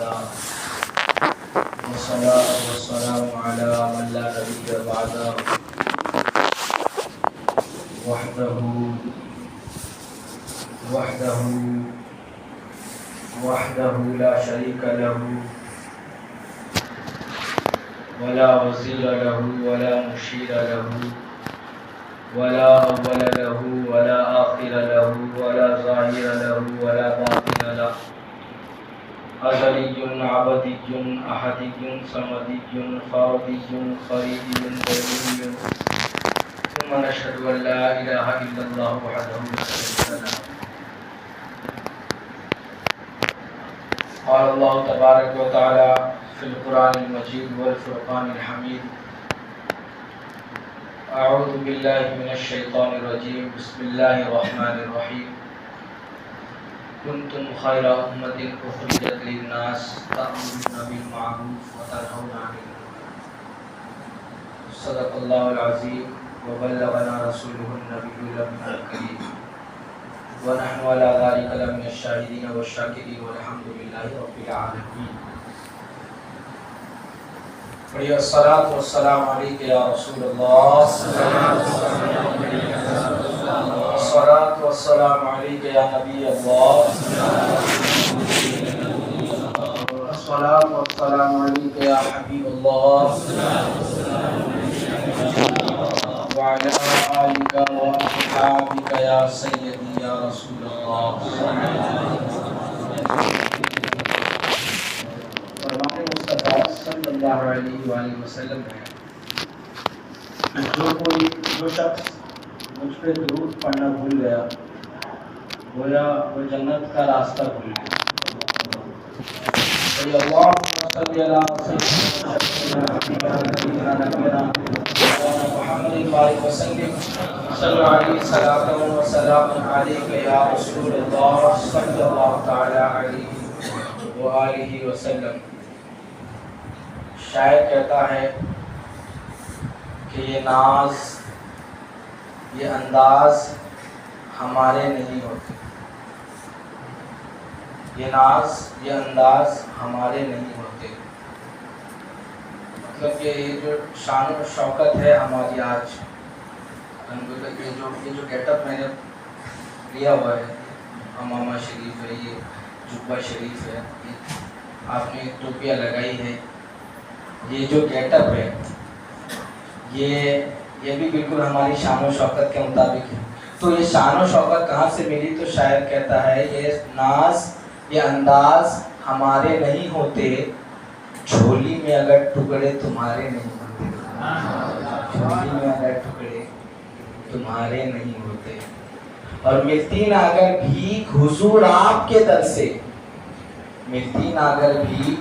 وحده والصلاة والسلام على من لا نبي بعده وحده لا شريك له ولا وزير له ولا مشير له ولا أول له ولا آخر له ولا ظاهر له ولا باطن له أزلي عبدي أحدي صمدي فردي فريدي دليل ثم نشهد أن لا إله إلا الله وحده لا شريك له. قال الله تبارك وتعالى في القرآن المجيد والفرقان الحميد: أعوذ بالله من الشيطان الرجيم بسم الله الرحمن الرحيم كنتم خير أمة أخرجت للناس تأمرون بالمعروف وتنهون عن المنكر. صدق الله العظيم وبلغنا رسوله النبي الأمين الكريم ونحن على ذلك لمن الشاهدين والشاكرين والحمد لله رب العالمين. الصلاة والسلام عليك يا رسول الله، الصلاة والسلام عليك يا نبي الله، الصلاة والسلام عليك يا حبيب الله وعلى آلك وأصحابك يا سيدي يا رسول الله. فرمان مصطفیٰ صلی اللہ علیہ وآلہ وسلم ہے جو شخص مجھ پہ درود پڑھنا بھول گیا گویا وہ جنت کا راستہ بھول گیا. اللهم صل على سيدنا محمد وآله وسلم صلى عليه صلاة وسلام عليك يا رسول الله صلى الله تعالى عليه وآله وسلم. شاعر کہتا ہے کہ یہ ناز یہ انداز ہمارے نہیں ہوتے، یہ ناز یہ انداز ہمارے نہیں ہوتے. مطلب کہ یہ جو شان و شوکت ہے ہماری آج، یہ جو گیٹ اپ میں نے لیا ہوا ہے، امامہ شریف ہے، یہ جبہ شریف ہے، آپ نے ٹوپیاں لگائی ہے، یہ جو گیٹ اپ ہے یہ بھی بالکل ہماری شان و شوکت کے مطابق ہے. تو یہ شان و شوکت کہاں سے ملی؟ تو شاعر کہتا ہے یہ ناز یہ انداز ہمارے نہیں ہوتے، جھولی میں اگر ٹکڑے تمہارے نہیں ہوتے، جھولی میں اگر ٹکڑے تمہارے نہیں ہوتے. اور ملتی نہ اگر بھیک حضور آپ کے در سے، ملتی نہ اگر بھیک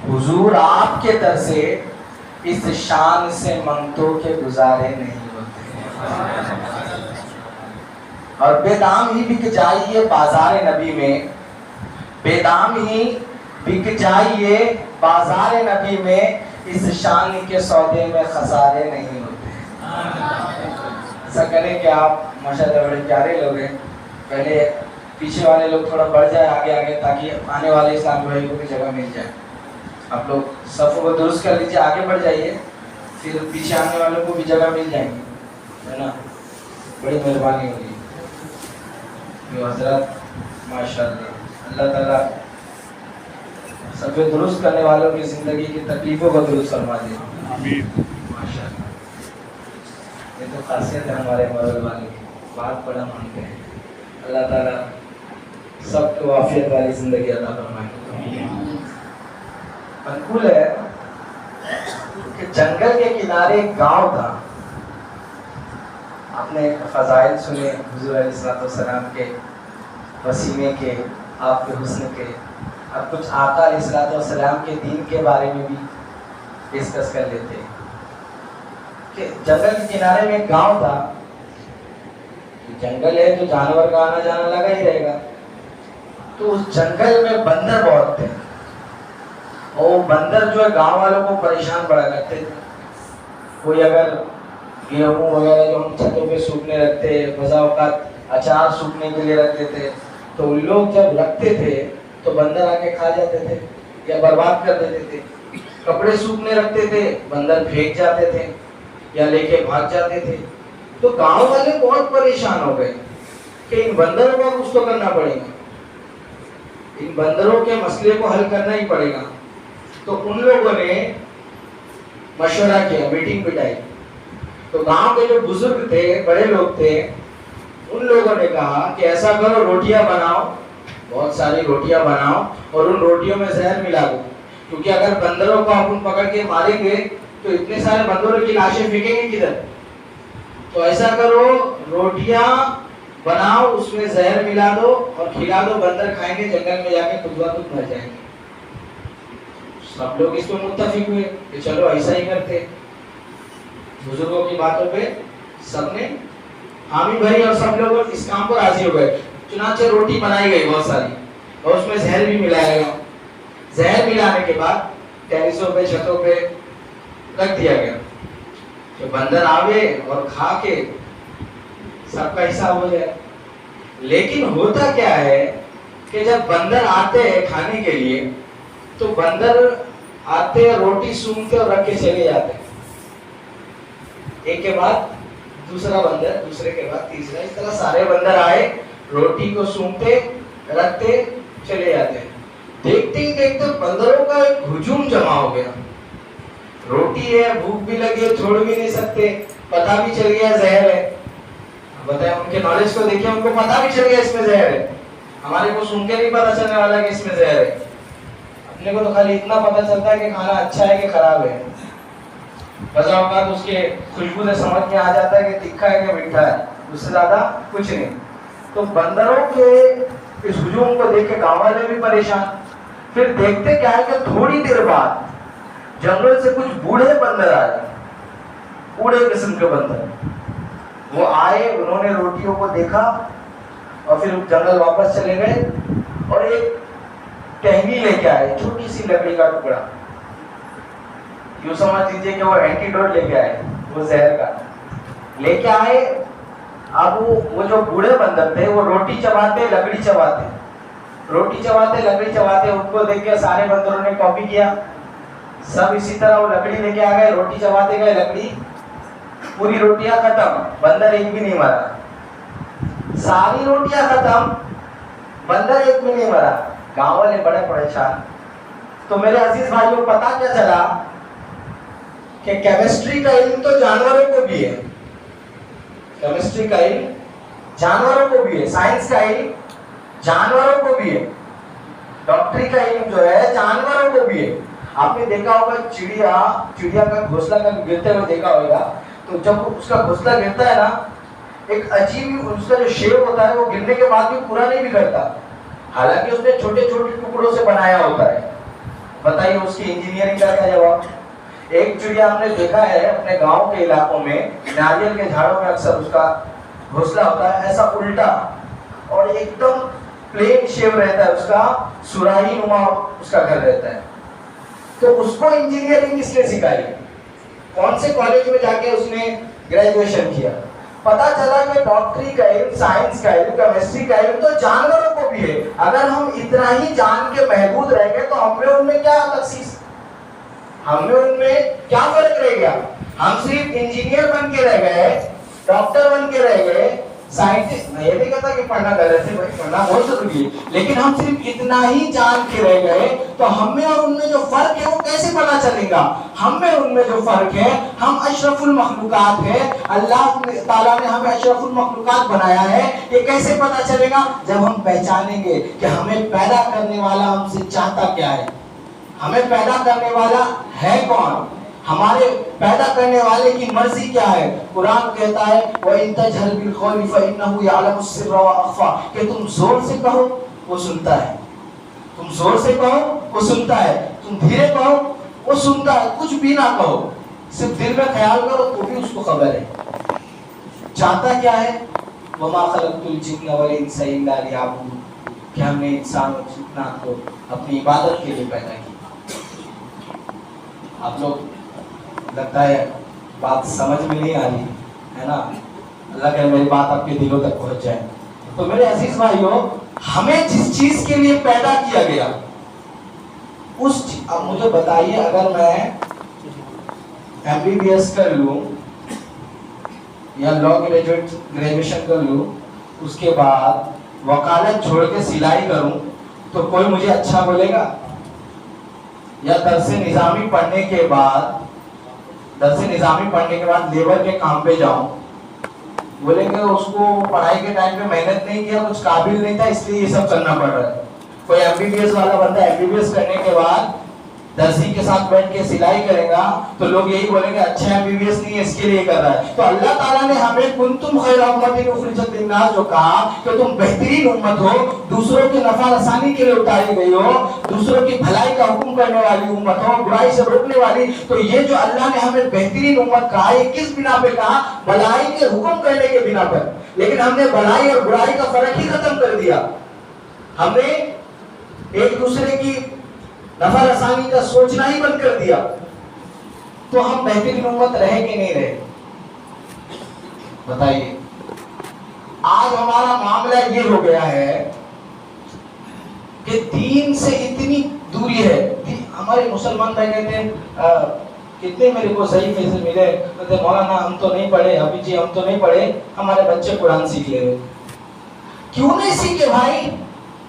حضور آپ کے در سے، اس شان سے منگتوں کے گزارے نہیں ہوتے. اور بے دام ہی بک جائیے بازار نبی میں، بے دام ہی بک جائیے بازار نبی میں، اس شان کے سودے میں خسارے نہیں ہوتے. ایسا کریں کہ آپ ماشاءاللہ بڑے پیارے لوگ ہیں، پہلے پیچھے والے لوگ تھوڑا بڑھ جائے آگے آگے، تاکہ آنے والے اسلام بھائی کو بھی جگہ مل جائے. آپ لوگ صفوں کو درست کر لیجیے، آگے بڑھ جائیے، پھر پیچھے آنے والوں کو بھی جگہ مل جائیں گی، ہے نا؟ بڑی مہربانی ہوگی. جو حضرات ماشاءاللہ اللہ تعالیٰ سب درست کرنے والوں کی زندگی کی تکلیفوں کو درست فرما دے. ماشاءاللہ یہ تو خاصیت ہے ہمارے مولوی والے کی، بات بڑا مانتے ہیں. اللہ تعالیٰ سب کو عافیت والی زندگی عطا فرمائے. منقول ہے کہ جنگل کے کنارے ایک گاؤں تھا. آپ نے فضائل سنے حضور علیہ السلام کے، وسیمے کے، آپ کے حسن کے. اب کچھ آقا علیہ السلام کے دین کے بارے میں بھی ڈسکس کر لیتے ہیں کہ جنگل کے کنارے میں ایک گاؤں تھا. جنگل ہے تو جانور کا آنا جانا لگا ہی رہے گا. تو اس جنگل میں بندر بہت تھے، اور بندر جو ہے گاؤں والوں کو پریشان بڑا کرتے تھے. کوئی اگر گیہوں وغیرہ جو ہم چھتوں پہ سوکھنے رکھتے، بسا اوقات اچار سوکھنے کے لیے رکھتے تھے، تو ان لوگ جب رکھتے تھے تو بندر آ کے کھا جاتے تھے. یا برباد کر دیتے تھے. کپڑے سوکھنے رکھتے تھے, بندر پھینک جاتے تھے یا لے کے بھاگ جاتے تھے. تو گاؤں والے بہت پریشان ہو گئے کہ ان بندروں کا کچھ تو کرنا پڑے گا, ان بندروں کے مسئلے کو حل کرنا ہی پڑے گا. تو ان لوگوں نے مشورہ کیا, میٹنگ بٹھائی. تو گاؤں کے جو بزرگ تھے, بڑے لوگ تھے, ان لوگوں نے کہا کہ ایسا کرو, روٹیاں بناؤ, بہت ساری روٹیاں بناؤ اور ان روٹیوں میں زہر ملا دو, کیونکہ اگر بندروں کو اپن پکڑ کے ماریں گے تو اتنے سارے بندروں کی لاشیں پھینکیں گے کدھر. تو ایسا کرو, روٹیاں بناؤ, اس میں زہر ملا دو اور کھلا دو, بندر کھائیں گے, جنگل میں جا کے خود بخود مر جائیں گے. سب لوگ اس پہ متفق ہوئے کہ چلو ایسا ہی کرتے. بزرگوں کی باتوں پہ سب نے حامی بھری اور سب لوگ اس کام کو راضی ہو گئے. چنانچہ روٹی بنائی گئی بہت ساری اور اس میں زہر بھی ملایا گیا. زہر ملانے کے بعد ٹیرسوں پہ, چھتوں پہ رکھ دیا گیا کہ بندر آوے اور کھا کے سب کا حساب ہو جائے. لیکن ہوتا کیا ہے کہ جب بندر آتے ہیں کھانے کے لیے تو بندر آتے, روٹی سونگتے اور رکھ کے چلے جاتے, ایک کے بعد دوسرا بندر, دوسرے کے بعد تیسرا, اس طرح سارے بندر آئے, روٹی کو سونگتے, رکھتے, چلے جاتے. دیکھتے ہی دیکھتے بندروں کا ایک ہجوم جمع ہو گیا. روٹی ہے, بھوک بھی لگی, چھوڑ بھی نہیں سکتے, پتہ بھی چل گیا زہر ہے. بتائیں ان کے نالج کو دیکھیں, ان کو پتہ بھی چل گیا اس میں زہر ہے. ہمارے کو سن کے نہیں پتہ چلنے والا کہ اس میں زہر ہے. اپنے کو تو خالی اتنا پتہ چلتا ہے کہ کھانا اچھا ہے کہ خراب ہے. بسا اوقات اس کے خوشبو سے سمجھ میں آ جاتا ہے کہ تیکھا ہے کہ میٹھا ہے, اس سے زیادہ کچھ نہیں. تو بندروں کے اس ہجوم کو دیکھ کے گاؤں والے بھی پریشان. پھر دیکھتے کیا ہے کہ تھوڑی دیر بعد جنگل سے کچھ بوڑھے بندر آئے, بوڑھے قسم کے بندر. وہ آئے, انہوں نے روٹیوں کو دیکھا اور پھر جنگل واپس چلے گئے اور ایک ٹہنی لے کے آئے, چھوٹی سی لکڑی کا ٹکڑا. یوں سمجھ لیجیے کہ وہ اینٹیڈوٹ لے کے آئے, وہ زہر کا لے کے آئے. اب وہ جو بوڑھے بندر تھے وہ روٹی چباتے, لکڑی چباتے, روٹی چباتے, لکڑی چباتے. ان کو دیکھ کے سارے بندروں نے کاپی کیا, سب اسی طرح وہ لکڑی لے کے آ گئے, روٹی چباتے گئے, لکڑی, پوری روٹیاں ختم, بندر ایک بھی نہیں مرا. ساری روٹیاں ختم, بندر ایک بھی نہیں مرا. گاؤں والے بڑے پریشان. تو میرے عزیز بھائیوں, پتا کیا چلا کہ کیمسٹری کا علم تو جانوروں کو بھی ہے, کیمسٹری کا علم جانوروں کو بھی ہے, سائنس کا علم جانوروں کو بھی ہے, ڈاکٹری کا علم جو ہے جانوروں کو بھی ہے. آپ نے دیکھا ہوگا چڑیا کا گھونسلہ کبھی گرتے ہوئے دیکھا ہوگا, تو جب اس کا گھونسلہ گرتا ہے نا, ایک عجیب اس کا جو شیپ ہوتا ہے وہ گرنے کے بعد بھی پورا نہیں بگڑتا, حالانکہ اس نے چھوٹے چھوٹے ٹکڑوں سے بنایا ہوتا ہے. بتائیے اس کی انجینئرنگ کا کیا جواب. ایک چڑیا ہم نے دیکھا ہے اپنے گاؤں کے علاقوں میں, ناریل کے جھاڑوں میں اکثر اس کا گھونسلہ ہوتا ہے, ایسا الٹا اور ایک دم پلین شیپ رہتا ہے, اس کا سراہی نما اس کا گھر رہتا ہے. تو اس کو انجینئرنگ اس نے سکھائی, کون سے کالج میں جا کے اس نے گریجویشن کیا. پتا چلا کہ ڈاکٹری کا علم, سائنس کا علم, کیمسٹری کا علم تو جانوروں کو بھی ہے. اگر ہم اتنا ہی جان کے محدود رہ گئے تو ہم میں ان میں کیا تخصیص, ہم میں ان میں کیا فرق رہ گیا. ہم صرف انجینئر بن کے رہ گئے, ڈاکٹر بن کے رہ گئے, سائنٹسٹ. میں یہ نہیں کہتا کہ پڑھنا غلط ہے, پڑھنا بہت ضروری ہے, لیکن ہم صرف اتنا ہی جان کے رہ گئے تو ہم میں اور ان میں جو فرق ہے وہ کیسے پتا چلے گا. ہم میں ان میں جو فرق ہے, ہم اشرف المخلوقات ہیں, اللہ تعالیٰ نے ہمیں اشرف المخلوقات بنایا ہے. یہ کیسے پتا چلے گا؟ جب ہم پہچانیں گے کہ ہمیں پیدا کرنے والا ہم سے چاہتا کیا ہے, ہمیں پیدا کرنے والا ہے کون, ہمارے پیدا کرنے والے کی مرضی کیا ہے. قرآن کہتا ہے وَإِن تَجْهَرْ بِالْقَوْلِ فَإِنَّهُ يَعْلَمُ السِّرَّ وَأَخْفَى, کہ تم زور سے کہو وہ سنتا ہے, تم زور سے کہو وہ سنتا ہے, تم دھیرے کہو وہ سنتا ہے, کچھ بھی نہ کہو, صرف دل میں خیال کرو تو بھی اس کو خبر ہے. چاہتا کیا ہے؟ وَمَا خَلَقْتُ الْجِنَّ وَالْإِنسَ إِلَّا لِيَعْبُدُونِ, کہ ہم نے انسان اور جنات کو اپنی عبادت کے لیے پیدا کیا. آپ لوگ لگتا ہے بات سمجھ میں نہیں آ رہی ہے نا, اللہ کرے میری بات آپ کے دلوں تک پہنچ جائے. تو میرے عزیز بھائیوں, ہمیں جس چیز کے لیے پیدا کیا گیا اب مجھے بتائیے اگر میں MBBS کر لوں یا لا گریجویشن کر لوں, اس کے بعد وکالت چھوڑ کے سلائی کروں تو کوئی مجھے اچھا بولے گا؟ یا درس نظامی پڑھنے کے بعد لیبر کے کام پہ جاؤں, بولیں گے اس کو پڑھائی کے ٹائم پہ محنت نہیں کیا, کچھ قابل نہیں تھا, اس لیے یہ سب کرنا پڑ رہا ہے. کوئی MBBS والا بندہ MBBS کرنے کے بعد درزی کے ساتھ بیٹھ کے سلائی کرے گا تو لوگ یہی بولیں گے اچھا MBBS نہیں ہے اس کے لیے کر رہا ہے. تو اللہ تعالیٰ نے ہمیں کنتم خیر امۃ اخرجت للناس جو کہا کہ تم بہترین امت ہو, دوسروں کی نفع رسانی کے لیے اتاری گئی ہو, دوسروں کی بھلائی کا حکم کرنے والی امت ہو, برائی سے روکنے والی. تو یہ جو اللہ نے ہمیں بہترین امت کہا, یہ کس بنا پہ کہا؟ بھلائی کے حکم کرنے کے بنا پر. لیکن ہم نے بھلائی اور برائی کا فرق ہی ختم کر دیا. ہم نے ایک دوسرے کی نفع رسانی کا سوچنا ہی بند کر دیا. تو ہم بہترین امت رہے کہ نہیں رہے؟ بتائیے. آج ہمارا معاملہ یہ ہو گیا ہے کہ دین سے اتنی دوری ہے. ہمارے مسلمان بھائی کہتے ہیں کتنے میرے کو صحیح فیصلے ملے, کہتے مولانا ہم تو نہیں پڑھے, ابھی جی ہم تو نہیں پڑھے, ہمارے بچے قرآن سیکھ لے. کیوں نہیں سیکھے بھائی؟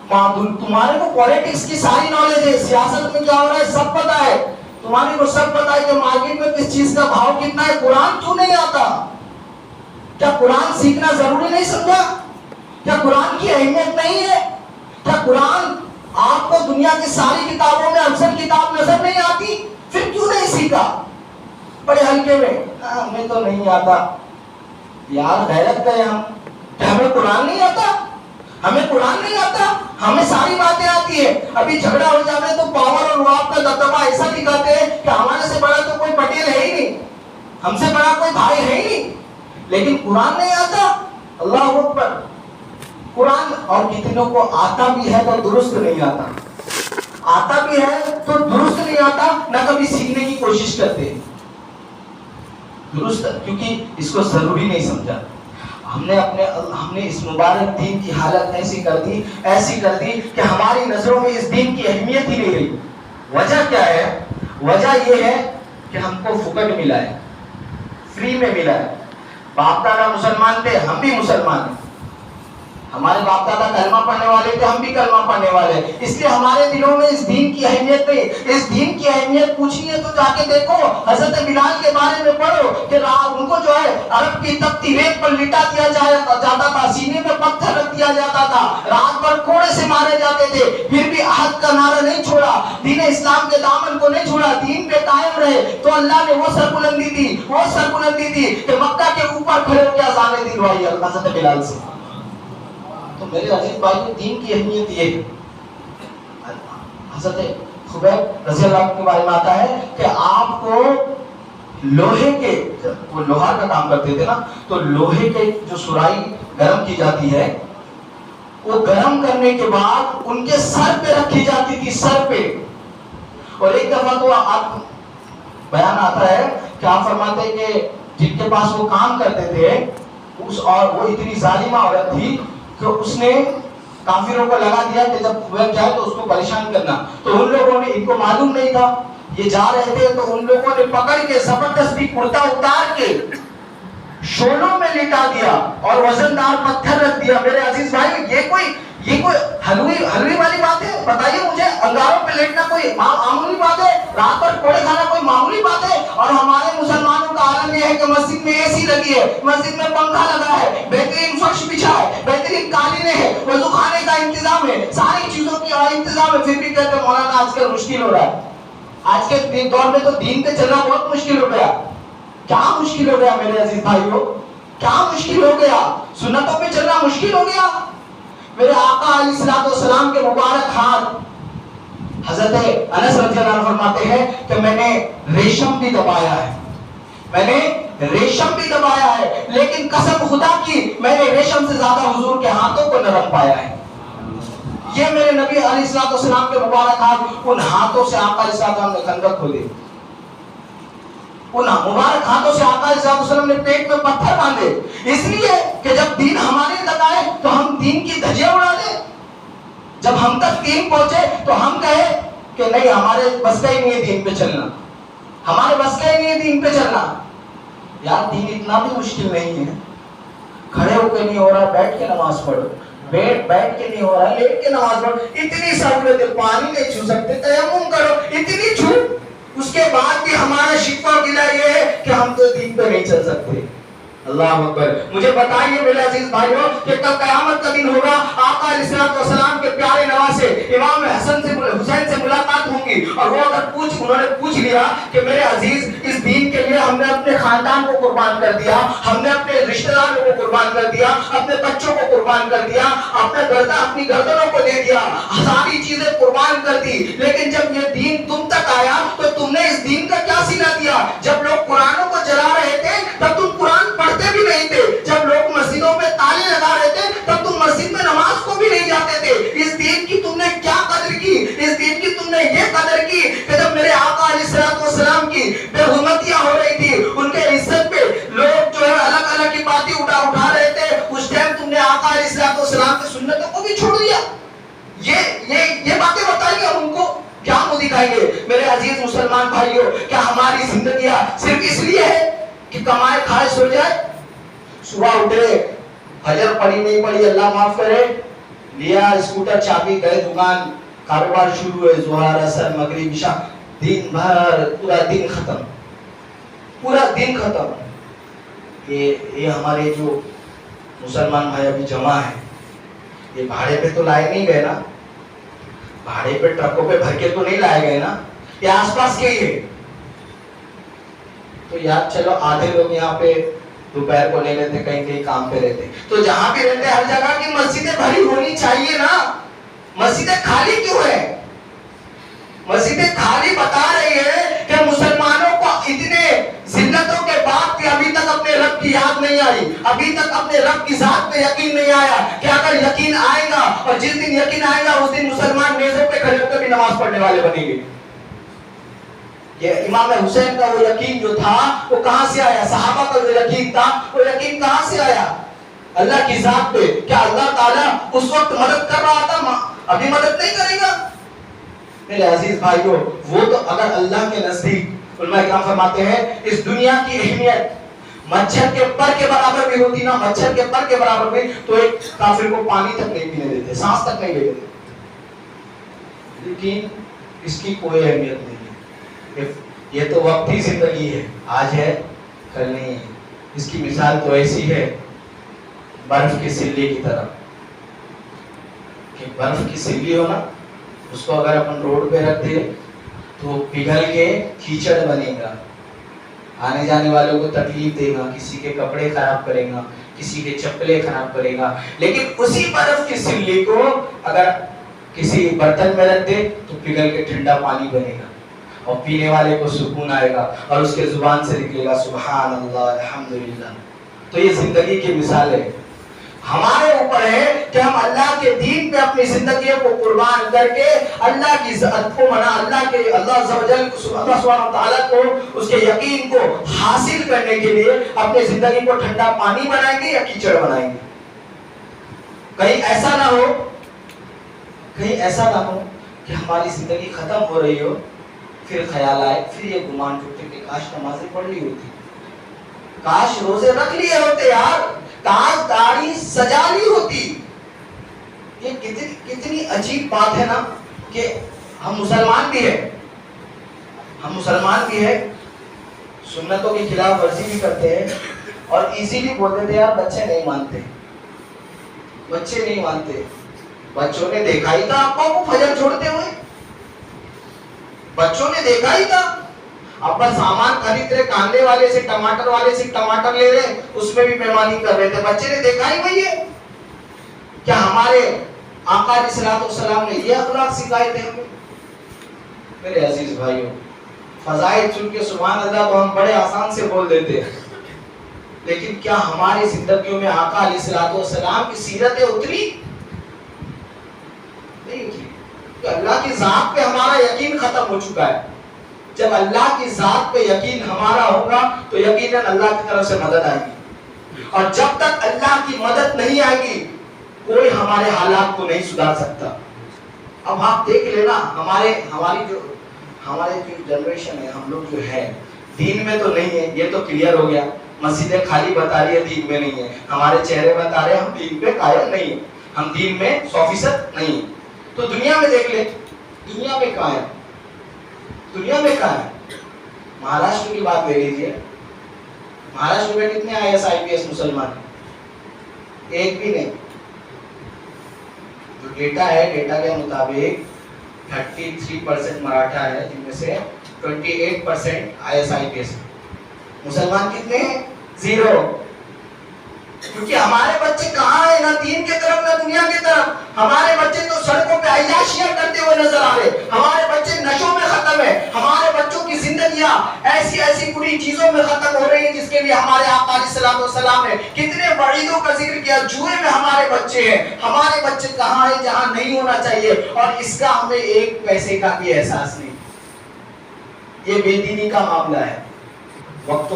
تمہارے کو پولیٹکس کی ساری نالج ہے, سیاست میں کیا ہو رہا ہے سب پتا ہے, تمہارے کو سب پتا ہے کہ مارکیٹ میں کس چیز کا بھاؤ کتنا ہے. قرآن کیوں نہیں آتا؟ کیا قرآن سیکھنا ضروری نہیں سمجھا؟ کیا قرآن کی اہمیت نہیں ہے؟ کیا قرآن آپ کو دنیا کی ساری کتابوں میں افضل کتاب نظر نہیں آتی؟ پھر کیوں نہیں سیکھا؟ بڑے ہلکے میں ہمیں تو نہیں آتا. یار غیرت کرے ہم کہ ہمیں قرآن نہیں آتا, ہمیں قرآن نہیں آتا, ہمیں ساری باتیں آتی ہے. ابھی جھگڑا ہو جاتا ہے تو پاور اور رواب کا دبدبہ ایسا دکھاتے ہیں کہ ہمارے سے بڑا تو کوئی پٹیل ہے ہی نہیں, ہم سے بڑا کوئی بھائی ہے ہی نہیں. لیکن قرآن نہیں آتا. اللہ اکبر. قرآن اور کتنوں کو آتا بھی ہے تو درست نہیں آتا, آتا بھی ہے تو درست نہیں آتا, نہ کبھی سیکھنے کی کوشش کرتے درست, کیونکہ اس کو ضروری نہیں سمجھا. ہم نے اس مبارک دین کی حالت ایسی کر دی کہ ہماری نظروں میں اس دین کی اہمیت ہی نہیں رہی. وجہ کیا ہے؟ وجہ یہ ہے کہ ہم کو فقط ملا ہے, فری میں ملا ہے. باپ دادا مسلمان تھے, ہم بھی مسلمان ہیں. ہمارے باپ دادا کلمہ پڑھنے والے تھے, ہم بھی کلمہ پڑھنے والے ہیں. اس لیے ہمارے دلوں میں اس دین کی اہمیت نہیں. اس دین کی اہمیت پوچھنی ہے تو جا کے دیکھو, حضرت بلال کے بارے میں پڑھو کہ ان کو جو ہے عرب کی تپتی ریت پر لٹا دیا جاتا تھا, سینے میں پتھر رکھ دیا جاتا تھا, رات بھر کوڑے سے مارے جاتے تھے, پھر بھی عہد کا نعرہ نہیں چھوڑا, دین اسلام کے دامن کو نہیں چھوڑا, دین پہ قائم رہے. تو اللہ نے وہ سربلندی دی کہ مکہ کے اوپر کھڑے ہو کے اذانیں دلوائی حضرت بلال سے. تو میرے عزیز بھائی, دین کی اہمیت یہ ہے. حضرت خبیب رضی اللہ عنہ کے بارے میں آتا ہے کہ آپ کو لوہے کے, وہ لوہار کا کام کرتے تھے نا, تو لوہے کے جو سرائی گرم کی جاتی ہے, وہ گرم کرنے کے بعد ان کے سر پہ رکھی جاتی تھی, سر پہ. اور ایک دفعہ تو آپ بیان آتا ہے کہ آپ فرماتے ہیں کہ جن کے پاس وہ کام کرتے تھے اور وہ اتنی ظالمہ عورت تھی کہ اس نے کافروں کو لگا دیا کہ جب وہ جائے تو اس کو پریشان کرنا. تو ان لوگوں نے, ان کو معلوم نہیں تھا یہ جا رہے تھے, تو ان لوگوں نے پکڑ کے زبردستی کرتا اتار کے شولوں میں لٹا دیا اور وزندار پتھر رکھ دیا. میرے عزیز بھائی, یہ کوئی حلوی والی بات ہے؟ بتائیے مجھے. انگاروں پہ لیٹنا کوئی معمولی بات ہے؟ رات بھر کوڑے کھانا کوئی معمولی بات ہے؟ اور ہمارے مسلمانوں کا عالم یہ ہے کہ مسجد میں AC لگی ہے, مسجد میں پنکھا لگا ہے, بہترین فرش بچھا ہے, بہترین قالینیں ہیں, وضو خانے کا انتظام ہے, ساری چیزوں کی انتظام ہے, پھر بھی کہتے ہیں مولانا آج کل مشکل ہو رہا ہے. آج کے دور میں تو دین پہ چلنا بہت مشکل ہو گیا. کیا مشکل ہو گیا میرے عزیز بھائیو؟ کیا مشکل ہو گیا؟ سنتوں پہ چلنا مشکل ہو گیا. میرے آقا علیہ الصلوۃ والسلام کے مبارک ہاتھ حضرت انس رضی اللہ عنہ فرماتے ہیں کہ میں نے ریشم بھی دبایا ہے, لیکن قسم خدا کی میں نے ریشم سے زیادہ حضور کے ہاتھوں کو نرم پایا ہے. یہ میرے نبی علیہ الصلوۃ والسلام کے مبارک ہاتھ, ان ہاتھوں سے آقا علیہ الصلوۃ والسلام نے خندق کھودی, ان مبارک ہاتھوں سے آقا علیہ الصلوۃ والسلام نے پیٹ میں پتھر باندھے, اس لیے کہ جب دین ہمارے تک آئے تو ہم دین کی دھجیاں اڑا دیں. جب ہم تک دین پہنچے تو ہم کہے کہ نہیں ہمارے بس کا ہی نہیں ہے دین پہ چلنا، ہمارے بس کا ہی نہیں ہے دین پہ چلنا. یار دین اتنا بھی مشکل نہیں ہے. کھڑے ہو کے نہیں ہو رہا بیٹھ کے نماز پڑھو، بیٹھ کے نہیں ہو رہا لیٹ کے نماز پڑھو. اتنی سہولت ہے، پانی نہیں چھو سکتے تیمم کرو، اتنی چھوٹ. اس کے بعد بھی ہمارا شکوہ گلہ یہ ہے کہ ہم تو دین پہ نہیں چل سکتے. اللہ اکبر. مجھے بتائیے میرے عزیز بھائیوں کہ کب قیامت کا دن ہوگا، آقا علیہ السلام کے پیارے نواسے امام حسین سے ملاقات ہوں گی، اور وہ اگر انہوں نے پوچھ لیا کہ میرے عزیز اس دین کے لیے ہم نے اپنے خاندان کو قربان کر دیا، ہم نے اپنے رشتہ داروں کو قربان کر دیا، اپنے بچوں کو قربان کر دیا، اپنی گردنوں کو دے دیا، ساری چیزیں قربان کر دی، لیکن جب یہ دین تم تک آیا تو تم نے اس دین کا کیا سلا دیا؟ جب لوگ قرآنوں کو جلا رہے تھے تب تم قرآن پڑھتے بھی نہیں تھے، جب لوگ مسجدوں میں تالے لگا رہے تھے تب تم مسجد میں نماز کو بھی نہیں جاتے تھے. اس دین کی تم نے کیا قدر کی؟ اس دین کی تم نے یہ قدر کی کہ جب میرے آقا علیہ السلام کی بے حرمتیاں ہو رہی تھی، ان کے عزت پہ لوگ جو ہے الگ الگ کی باتیں اٹھا رہے تھے، اس ٹائم تم نے آقا علیہ السلام کی سنتوں کو بھی چھوڑ دیا. یہ باتیں بتائیے ہم ان کو کیا منہ دکھائیں گے؟ میرے عزیز مسلمان بھائیوں، کیا ہماری زندگیاں صرف اس لیے ہے کہ کمائے کھائے سو جائے؟ صبح اٹھے، فجر پڑھی نہیں پڑھی اللہ معاف کرے، لیا اسکوٹر چابی، گئے دکان، کاروبار شروع ہوئے، ظہر اثر مغرب عشاء، دن بھر پورا دن ختم. یہ ہمارے جو مسلمان بھائی ابھی جمع ہے، یہ بھاڑے پہ تو لائے نہیں گئے نا، بھاڑے پہ ٹرکوں پہ بھر کے تو نہیں لائے گئے نا، یہ آس پاس کے ہی ہے. تو یار چلو آدھے لوگ یہاں پہ دوپہر کو لے لیتے، کہیں کام پہ رہتے، تو جہاں بھی رہتے ہر جگہ کی مسجدیں بھری ہونی چاہیے نا. مسجدیں خالی کیوں ہے؟ مسجدیں خالی بتا رہی ہے کہ مسلمانوں کو اتنے ذلتوں کے بعد بھی ابھی تک اپنے رب کی یاد نہیں آئی، ابھی تک اپنے رب کی ذات پہ یقین نہیں آیا. کہ اگر یقین آئے گا، اور جس دن یقین آئے گا اس دن مسلمان میزوں پہ کھڑے ہو کر بھی نماز پڑھنے والے بنیں گے. یہ امام حسین کا وہ یقین جو تھا وہ کہاں سے آیا؟ صحابہ کا جو یقین تھا وہ یقین کہاں سے آیا؟ اللہ کی ذات پہ. کیا اللہ تعالیٰ اس وقت مدد کر رہا تھا، ابھی مدد نہیں کرے گا؟ میرے عزیز بھائیوں، وہ تو اگر اللہ کے نزدیک، علماء کرام فرماتے ہیں اس دنیا کی اہمیت مچھر کے پر کے برابر بھی ہوتی نا، مچھر کے پر کے برابر بھی، تو ایک کافر کو پانی تک نہیں پینے دیتے، سانس تک نہیں لیتے. لیکن اس کی کوئی اہمیت نہیں ہے، یہ تو وقتی زندگی ہے، آج ہے کل نہیں ہے. اس کی مثال تو ایسی ہے برف کی سلی کی طرح، کہ برف کی سلی ہو نا، اس کو اگر اپن روڈ پہ رکھ دے تو پگھل کے کیچڑ بنے گا، آنے جانے والوں کو تکلیف دے گا، کسی کے کپڑے خراب کرے گا، کسی کے چپلے خراب کرے گا. لیکن اسی برف کی سلی کو اگر کسی برتن میں رکھ دے تو پگھل کے ٹھنڈا پانی بنے گا، اور پینے والے کو سکون آئے گا، اور اس کے زبان سے نکلے گا سبحان اللہ الحمدللہ. تو یہ زندگی کی مثال ہے. ہمارے اوپر ہے کہ ہم اللہ کے دین پہ اپنی زندگیوں کو قربان کر کے اللہ کی ذات کو اللہ سبحانہ وتعالی کو اس کے یقین کو حاصل کرنے کے لیے اپنی زندگی کو ٹھنڈا پانی بنائیں گے یا کیچڑ بنائیں گے. کہیں ایسا نہ ہو کہ ہماری زندگی ختم ہو رہی ہو، پھر خیال آئے، پھر یہ گمان ٹوٹے کہ کاش نمازیں پڑھ لی ہوتی، کاش روزے رکھ لیے ہوتے یار، کاش داڑھی سجا لی ہوتی. یہ کتنی عجیب بات ہے نا کہ ہم مسلمان بھی ہیں، سنتوں کی خلاف ورزی بھی کرتے ہیں، اور ایزیلی بولتے تھے یار بچے نہیں مانتے. بچوں نے دیکھا ہی تھا ابا کو فجر چھوڑتے ہوئے، بچوں نے دیکھا ہی تھا. ابا سامان خرید رہے، کاندے والے سے ٹماٹر والے سے ٹماٹر لے رہے، اس میں بھی مہمانی کر رہے تھے، بچے نے دیکھا ہی وہی ہے. کیا ہمارے آقا علیہ السلام نے یہ اخلاق سکھائے تھے ہمیں؟ میرے عزیز بھائیوں، فضائل چن کے سبحان اللہ تو ہم بڑے آسان سے بول دیتے ہیں، لیکن کیا ہماری زندگیوں میں آقا علیہ السلام کی سیرتیں اتری؟ نہیں اتری. کہ اللہ کی ذات پہ ہمارا یقین ختم ہو چکا ہے. جب اللہ کی ذات پہ یقین ہمارا ہوگا تو یقیناً اللہ کی طرف سے مدد آئے گی، اور جب تک اللہ کی مدد نہیں آئے گی کوئی ہمارے حالات کو نہیں سدھار سکتا. اب آپ دیکھ لینا ہماری جو جنریشن ہے، ہم لوگ جو ہے دین میں تو نہیں ہے، یہ تو کلیئر ہو گیا. مسجدیں خالی بتا رہی ہے، دین میں نہیں ہے. ہمارے چہرے بتا رہے ہیں ہم دین پہ قائم نہیں ہیں، ہم دین میں 100% نہیں ہیں. تو دنیا میں دیکھ لیں، دنیا میں کہاں ہے؟ دنیا میں کہاں ہے؟ مہاراشٹر کی بات لے لیجیے. مہاراشٹر میں کتنے IAS مسلمان ہیں؟ ایک بھی نہیں. جو ڈیٹا ہے، ڈیٹا کے مطابق 33% مراٹھا ہے، جن میں سے 28% IAS. مسلمان کتنے ہیں؟ 0. کیونکہ ہمارے بچے کہاں ہیں؟ نہ دین کی طرف نہ دنیا کی طرف. ہمارے بچے تو سڑکوں پہ عیاشیاں کرتے ہوئے نظر آ رہے. ہمارے بچے نشوں میں ختم ہے. ہمارے بچوں کی زندگیاں ایسی بری چیزوں میں ختم ہو رہی ہیں جس کے لیے ہمارے آقا علیہ السلام نے کتنے وعیدوں کا ذکر کیا. جوئے میں ہمارے بچے ہیں. ہمارے بچے کہاں ہیں؟ جہاں نہیں ہونا چاہیے، اور اس کا ہمیں ایک پیسے کا بھی احساس نہیں. یہ بے دینی کا معاملہ ہے. وقت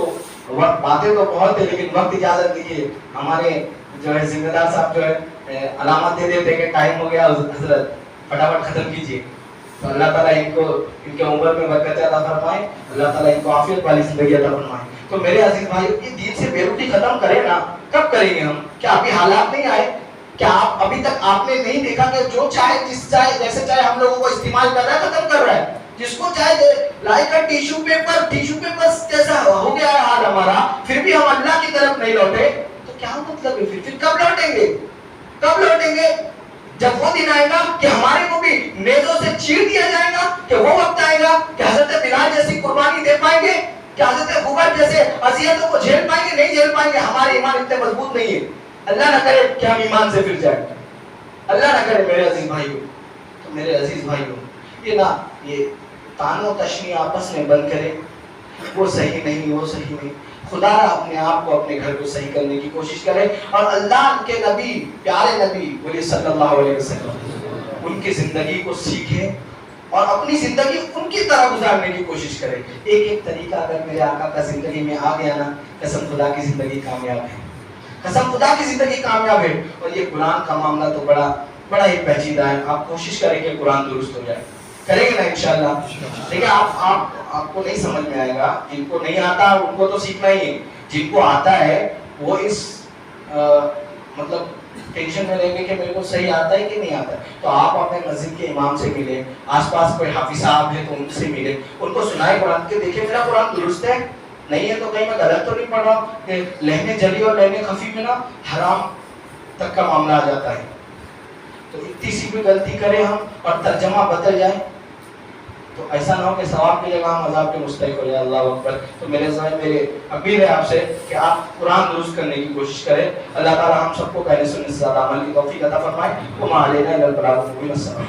باتیں تو بہت ہے، لیکن وقت اجازت دیجیے. ہمارے جو ہے ذمہ دار صاحب جو ہے علامت دے دیتے کہ ٹائم ہو گیا حضرت، فٹافٹ ختم کیجیے. تو اللہ تعالیٰ ان کے عمر میں برکت عطا فرمائے، اللہ تعالیٰ ان کو عافیت والی زندگی عطا فرمائے. تو میرے عزیز بھائیو، یہ دین سے بے رخی ختم کریں نا. کب کریں گے ہم؟ کیا ابھی حالات نہیں آئے؟ کیا ابھی تک آپ نے نہیں دیکھا کہ جو چاہے جیسے چاہے ہم لوگوں کو استعمال کر رہا ہے، ختم کر رہا ہے. جس کو چاہے لائک ٹیشو پیپر جیسا ہو گیا ہے حال ہمارا، پھر بھی ہم اللہ کی طرف نہیں لوٹے. تو کیا مطلب ہے؟ پھر کب لوٹیں گے؟ کب لوٹیں گے؟ جب وہ دن آئے گا کہ ہمارے کو بھی نیزوں سے چیر دیا جائے گا، کہ وہ وقت آئے گا کہ حضرت بلال جیسی قربانی دے پائیں گے، کہ حضرت خبر جیسے اذیتوں کو جھیل پائیں گے؟ نہیں جھیل پائیں گے. ہمارے ایمان اتنے مضبوط نہیں ہے. اللہ نہ کرے کہ ہم ایمان سے پھر جائیں، اللہ نہ کرے میرے عزیز بھائیوں. تو میرے عزیز بھائیوں، یہ تان و تشنیع آپس میں بند کرے. وہ صحیح نہیں، وہ صحیح نہیں. خدا اپنے آپ کو اپنے گھر کو صحیح کرنے کی کوشش کرے، اور اللہ کے نبی، پیارے نبی بولے صلی اللہ علیہ وسلم، ان کی زندگی کو سیکھے اور اپنی زندگی ان کی طرح گزارنے کی کوشش کرے. ایک طریقہ اگر میرے آقا کا زندگی میں آ گیا نا، قسم خدا کی زندگی کامیاب ہے. قسم خدا کی زندگی کامیاب ہے. اور یہ قرآن کا معاملہ تو بڑا ہی پیچیدہ ہے. آپ کوشش کریں کہ قرآن درست ہو جائے. کریں گے نا انشاءاللہ. دیکھیں آپ کو نہیں سمجھ میں آئے گا. جن کو نہیں آتا ان کو تو سیکھنا ہی ہے. جن کو آتا ہے وہ اس مطلب ٹینشن میں رہیں گے کہ میرے کو صحیح آتا ہے کہ نہیں آتا ہے. تو آپ اپنے مسجد کے امام سے ملیں، آس پاس کوئی حافظ صاحب ہے تو ان سے ملیں، ان کو سنائے قرآن کے، دیکھیں میرا قرآن درست ہے نہیں ہے تو کہیں میں غلط تو نہیں پڑھ رہا. کہ لہنے جلی اور لہنے خفی میں نا حرام تک کا معاملہ آ جاتا ہے. تو اتنی سی بھی غلطی کریں ہم اور ترجمہ بدل جائے تو ایسا نہ ہو کہ ثواب کی جگہ ہم عذاب کے مستحق ہو جائے. اللہ اکبر. تو میرے اپیل ہے آپ سے کہ آپ قرآن درست کرنے کی کوشش کریں. اللہ تعالی ہم سب کو پہلے سننے سے زیادہ عمل کی توفیق عطا فرمائے. وما علینا الا البلاغ المبین. السلام.